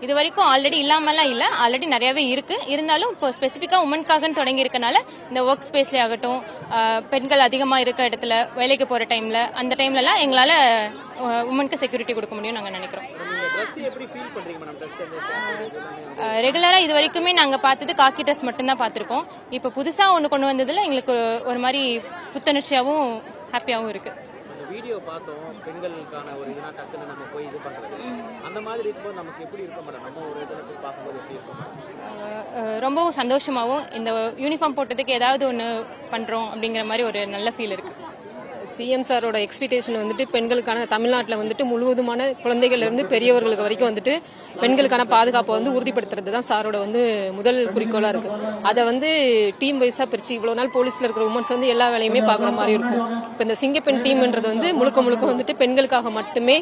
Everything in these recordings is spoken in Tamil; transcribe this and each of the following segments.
இது வரைக்கும் ஆல்ரெடி இல்லாமலாம் இல்லை, ஆல்ரெடி நிறையவே இருக்கு. இருந்தாலும் இப்போ ஸ்பெசிஃபிக்காக உமனுக்காக தொடங்கி இருக்கனால இந்த ஒர்க் ஸ்பேஸ்லேயே ஆகட்டும், பெண்கள் அதிகமாக இருக்க இடத்துல வேலைக்கு போகிற டைமில் அந்த டைம்லலாம் எங்களால் உமனுக்கு செக்யூரிட்டி கொடுக்க முடியும் நாங்கள் நினைக்கிறோம். ரெகுலராக இது வரைக்குமே நாங்கள் பார்த்தது காக்கி ட்ரெஸ் மட்டும்தான் பார்த்துருக்கோம். இப்போ புதுசாக ஒன்று கொண்டு வந்ததில் எங்களுக்கு ஒரு மாதிரி புத்துணர்ச்சியாகவும் ஹாப்பியாகவும் இருக்கு. வீடியோ பார்த்தோம், பெண்களுக்கான ஒரு இதுனா டக்குன்னு நம்ம போய் இது பண்றது, அந்த மாதிரி இருக்கும்போது நமக்கு எப்படி இருக்க மாட்டோம், நம்ம ஒரு இடத்துல போய் பார்க்கும்போது எப்படி இருக்கும்? ரொம்பவும் சந்தோஷமாகவும் இந்த யூனிஃபார்ம் போட்டதுக்கு ஏதாவது ஒன்று பண்ணுறோம் அப்படிங்கிற மாதிரி ஒரு நல்ல ஃபீல் இருக்கு. சிஎம் சாரோட எக்ஸ்பெக்டேஷன் வந்துட்டு பெண்களுக்கான தமிழ்நாட்டில் வந்துட்டு முழுவதுமான குழந்தைகள்ல இருந்து பெரியவர்களுக்கு வரைக்கும் வந்துட்டு பெண்களுக்கான பாதுகாப்பை வந்து உறுதிப்படுத்துறது தான் சாரோட வந்து முதல் குறிக்கோளா இருக்கு. அதை வந்து டீம் வைஸா பிரிச்சு இவ்வளவு நாள் போலீஸ்ல இருக்கிற உமன்ஸ் வந்து எல்லா வேலையுமே பாக்குற மாதிரி இருக்கும். இப்ப இந்த சிங்கப்பெண் டீம்ன்றது வந்து முழுக்க முழுக்க வந்துட்டு பெண்களுக்காக மட்டுமே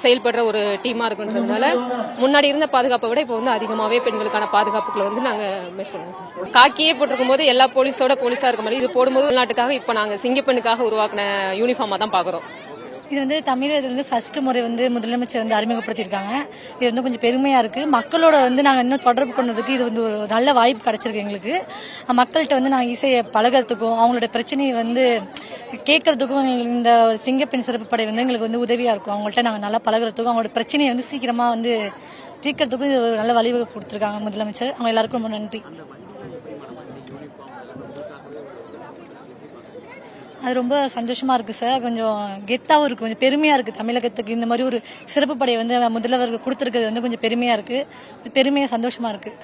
செயல்படுற ஒரு டீமா இருக்குன்றதுனால முன்னாடி இருந்த பாதுகாப்பை விட இப்போ வந்து அதிகமாவே பெண்களுக்கான பாதுகாப்புகளை வந்து நாங்க மேற்கொள்வோம். காக்கியே போட்டிருக்கும் போது எல்லா போலீஸா இருக்க மாதிரி இது போடும்போது நாட்டுக்காக இப்ப நாங்க சிங்கப்பெண்ணுக்காக உருவாக்கின யூனிஃபார்மா தான் பாக்குறோம். இது வந்து தமிழகத்துல வந்து ஃபர்ஸ்ட் முறை வந்து முதலமைச்சர் வந்து அறிமுகப்படுத்தியிருக்காங்க. இது வந்து கொஞ்சம் பெருமையா இருக்கு. மக்களோட வந்து நாங்கள் இன்னும் தொடர்பு கொண்டதுக்கு இது வந்து ஒரு நல்ல வாய்ப்பு கிடைச்சிருக்கு எங்களுக்கு. மக்கள்கிட்ட வந்து நாங்கள் இசையை பழகிறதுக்கும் அவங்களோட பிரச்சனையை வந்து கேட்கறதுக்கும் இந்த சிங்கப்பெண் சிறப்பு படை வந்து எங்களுக்கு வந்து உதவியா இருக்கும். அவங்கள்ட்ட நாங்கள் நல்லா பழகிறதுக்கும் அவங்களோட பிரச்சனையை வந்து சீக்கிரமா வந்து தீர்க்கறதுக்கும் இது ஒரு நல்ல வழிவகை கொடுத்துருக்காங்க முதலமைச்சர். அவங்க எல்லாருக்கும் ரொம்ப நன்றி. அது ரொம்ப சந்தோஷமா இருக்கு சார். கொஞ்சம் கெத்தாவும் இருக்கு, கொஞ்சம் பெருமையா இருக்கு. தமிழகத்துக்கு இந்த மாதிரி ஒரு சிறப்பு படையை வந்து முதல்வர்கள் கொடுத்துருக்கிறது வந்து கொஞ்சம் பெருமையா இருக்கு. பெருமையா சந்தோஷமா இருக்கு.